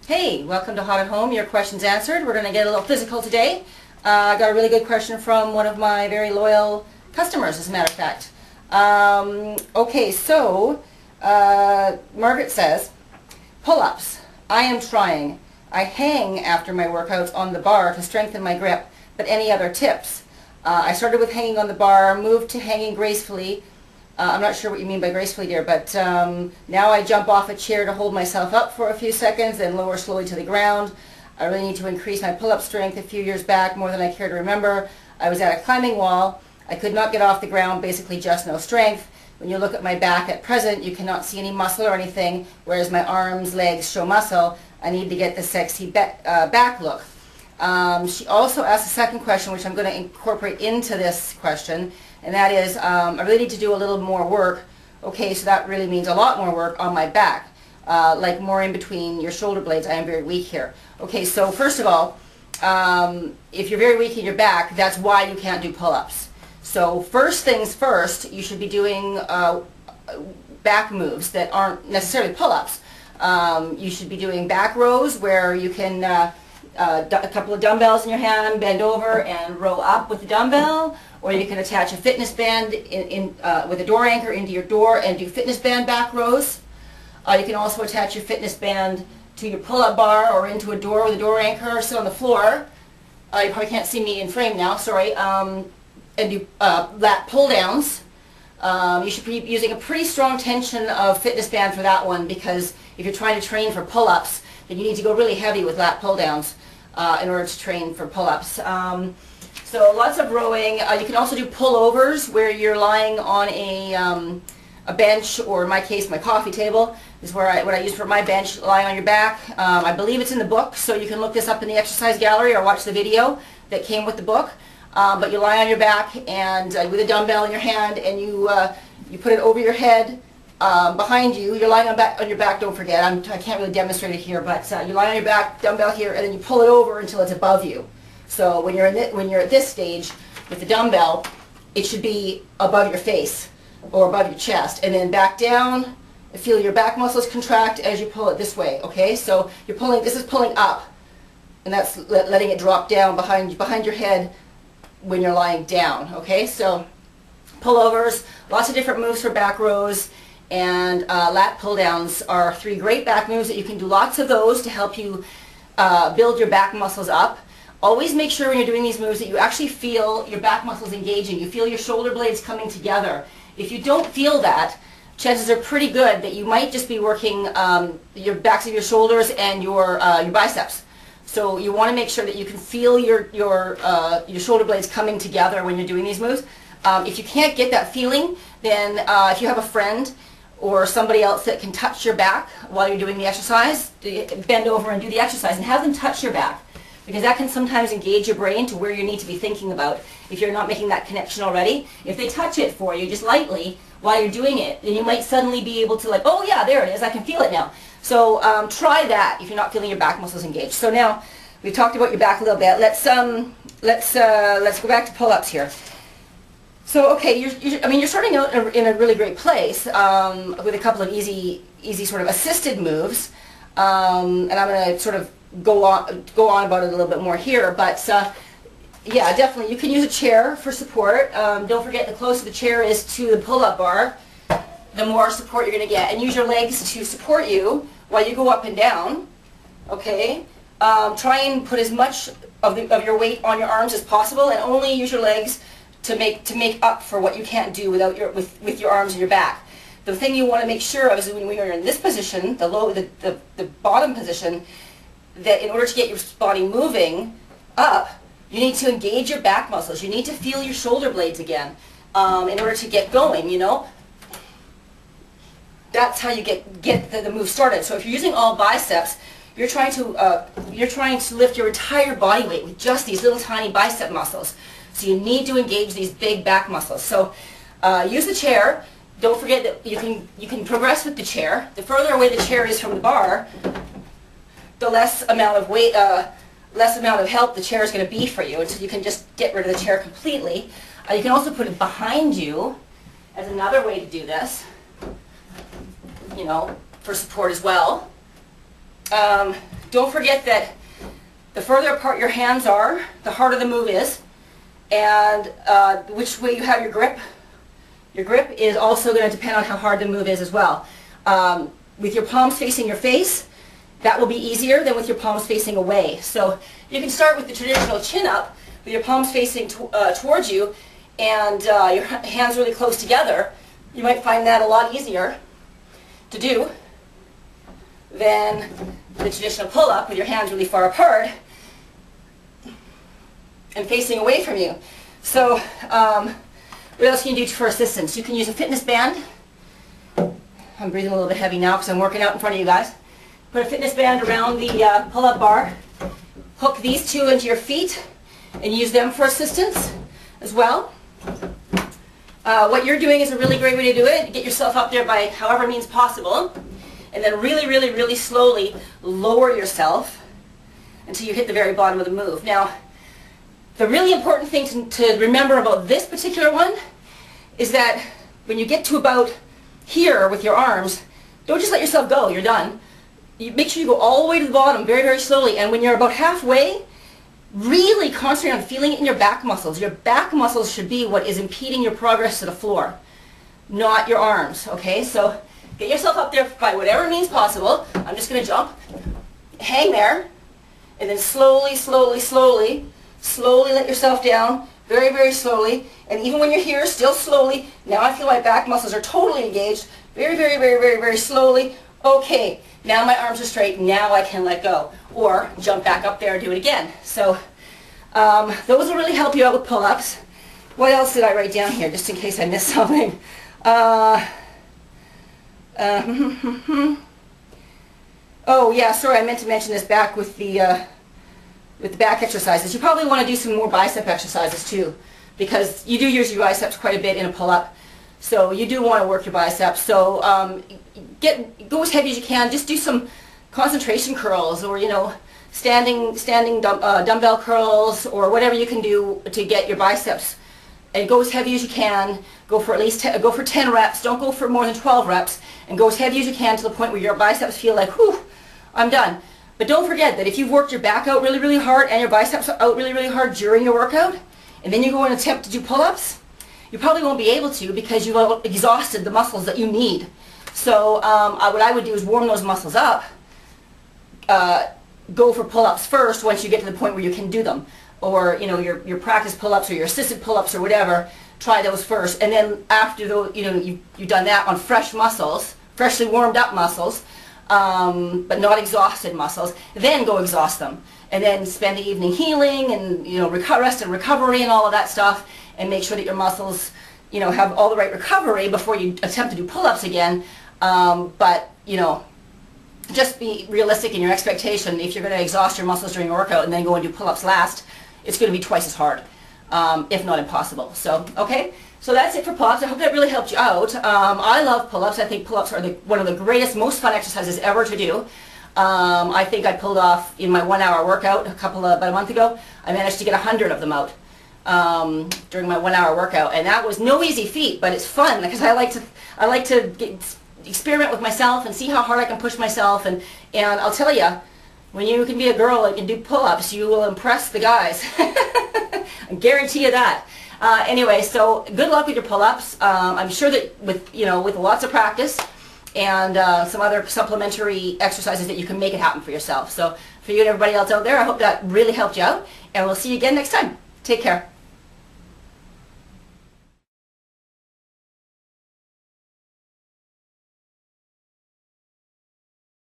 Hey, welcome to Hot at Home, your questions answered. We're going to get a little physical today. I got a really good question from one of my very loyal customers, as a matter of fact. Okay, so Margaret says, pull-ups. I am trying. I hang after my workouts on the bar to strengthen my grip, but any other tips? I started with hanging on the bar, moved to hanging gracefully. I'm not sure what you mean by gracefully, dear, but now I jump off a chair to hold myself up for a few seconds, then lower slowly to the ground. I really need to increase my pull-up strength. A few years back, more than I care to remember, I was at a climbing wall. I could not get off the ground, basically just no strength. When you look at my back at present, you cannot see any muscle or anything, whereas my arms, legs show muscle. I need to get the sexy back look. She also asked a second question, which I'm going to incorporate into this question, and that is, I really need to do a little more work. Okay, so that really means a lot more work on my back, like more in between your shoulder blades. I am very weak here. Okay, so first of all, if you're very weak in your back, that's why you can't do pull-ups. So first things first, you should be doing back moves that aren't necessarily pull-ups. You should be doing back rows where you can a couple of dumbbells in your hand, bend over and row up with the dumbbell, or you can attach a fitness band with a door anchor into your door and do fitness band back rows. You can also attach your fitness band to your pull-up bar or into a door with a door anchor, or sit on the floor. You probably can't see me in frame now, sorry. And do lat pull-downs. You should be using a pretty strong tension of fitness band for that one, because if you're trying to train for pull-ups, then you need to go really heavy with lat pull-downs in order to train for pull-ups. So lots of rowing. You can also do pullovers where you're lying on a bench, or in my case, my coffee table is what I use for my bench, lying on your back. I believe it's in the book, so you can look this up in the exercise gallery or watch the video that came with the book. But you lie on your back and with a dumbbell in your hand, and you put it over your head, behind you. You're lying on your back, don't forget. I can't really demonstrate it here, but you lie on your back, dumbbell here, and then you pull it over until it's above you. So when you're at this stage with the dumbbell, it should be above your face or above your chest, and then back down. Feel your back muscles contract as you pull it this way. Okay, so you're pulling. This is pulling up, and that's letting it drop down behind your head when you're lying down. Okay, so pullovers, lots of different moves for back rows, and lat pull downs are three great back moves that you can do lots of those to help you build your back muscles up. Always make sure when you're doing these moves that you actually feel your back muscles engaging. You feel your shoulder blades coming together. If you don't feel that, chances are pretty good that you might just be working your backs of your shoulders and your biceps. So you want to make sure that you can feel your shoulder blades coming together when you're doing these moves. If you can't get that feeling, then if you have a friend or somebody else that can touch your back while you're doing the exercise, bend over and do the exercise and have them touch your back, because that can sometimes engage your brain to where you need to be thinking about if you're not making that connection already. If they touch it for you just lightly while you're doing it, then you might suddenly be able to, like, oh yeah, there it is, I can feel it now. So try that if you're not feeling your back muscles engaged. So now we've talked about your back a little bit. Let's go back to pull-ups here. So okay, you're starting out in a really great place with a couple of easy sort of assisted moves, and I'm going to sort of go on about it a little bit more here. But yeah, definitely you can use a chair for support. Don't forget, the closer the chair is to the pull-up bar, the more support you're going to get. And use your legs to support you while you go up and down. Okay, try and put as much of your weight on your arms as possible, and only use your legs to make up for what you can't do with your arms and your back. The thing you want to make sure of is when you're in this position, the bottom position, that in order to get your body moving up, you need to engage your back muscles. You need to feel your shoulder blades again in order to get going. You know, that's how you get the move started. So if you're using all biceps, you're trying to lift your entire body weight with just these little tiny bicep muscles. So you need to engage these big back muscles. So use the chair. Don't forget that you can progress with the chair. The further away the chair is from the bar, the less amount of weight, less amount of help the chair is going to be for you, and so you can just get rid of the chair completely. You can also put it behind you as another way to do this, you know, for support as well. don't forget that the further apart your hands are, the harder the move is, and which way you have your grip is also going to depend on how hard the move is as well. With your palms facing your face, that will be easier than with your palms facing away. So you can start with the traditional chin up, with your palms facing towards you, and your hands really close together. You might find that a lot easier to do than the traditional pull-up with your hands really far apart and facing away from you. So what else can you do for assistance? You can use a fitness band. I'm breathing a little bit heavy now because I'm working out in front of you guys. Put a fitness band around the pull-up bar. Hook these two into your feet and use them for assistance as well. What you're doing is a really great way to do it. Get yourself up there by however means possible. And then really, really, really slowly lower yourself until you hit the very bottom of the move. Now, the really important thing to remember about this particular one is that when you get to about here with your arms, don't just let yourself go, you're done. You make sure you go all the way to the bottom very, very slowly, and when you're about halfway, really concentrate on feeling it in your back muscles. Your back muscles should be what is impeding your progress to the floor, not your arms, okay? So get yourself up there by whatever means possible. I'm just going to jump, hang there, and then slowly, slowly, slowly, slowly let yourself down, very, very slowly. And even when you're here, still slowly. Now I feel my back muscles are totally engaged. Very, very, very, very, very slowly. Okay, now my arms are straight. Now I can let go. Or jump back up there and do it again. So those will really help you out with pull-ups. What else did I write down here, just in case I missed something? Oh yeah, sorry, I meant to mention this back with the back exercises. You probably want to do some more bicep exercises too, because you do use your biceps quite a bit in a pull-up. So you do want to work your biceps. So go as heavy as you can. Just do some concentration curls, or standing dumbbell curls, or whatever you can do to get your biceps. And go as heavy as you can. Go for at least 10 reps. Don't go for more than 12 reps. And go as heavy as you can to the point where your biceps feel like, whew, I'm done. But don't forget that if you've worked your back out really, really hard and your biceps out really, really hard during your workout, and then you go and attempt to do pull-ups, you probably won't be able to because you've exhausted the muscles that you need. So what I would do is warm those muscles up. Go for pull-ups first once you get to the point where you can do them. Or your practice pull-ups or your assisted pull-ups or whatever, try those first. And then after you've done that on fresh muscles, freshly warmed up muscles, but not exhausted muscles, then go exhaust them. And then spend the evening healing and rest and recovery and all of that stuff, and make sure that your muscles have all the right recovery before you attempt to do pull-ups again. But just be realistic in your expectation. If you're going to exhaust your muscles during a workout and then go and do pull-ups last, it's going to be twice as hard, if not impossible. So, okay, so that's it for pull-ups. I hope that really helped you out. I love pull-ups. I think pull-ups are one of the greatest, most fun exercises ever to do. I think I pulled off in my 1 hour workout about a month ago. I managed to get 100 of them out during my 1 hour workout, and that was no easy feat, but it's fun because I like to experiment with myself and see how hard I can push myself, and I'll tell you, when you can be a girl and can do pull-ups, you will impress the guys. I guarantee you that. Anyway, so good luck with your pull-ups. I'm sure that with lots of practice and some other supplementary exercises that you can make it happen for yourself. So for you and everybody else out there, I hope that really helped you out, and we'll see you again next time. Take care.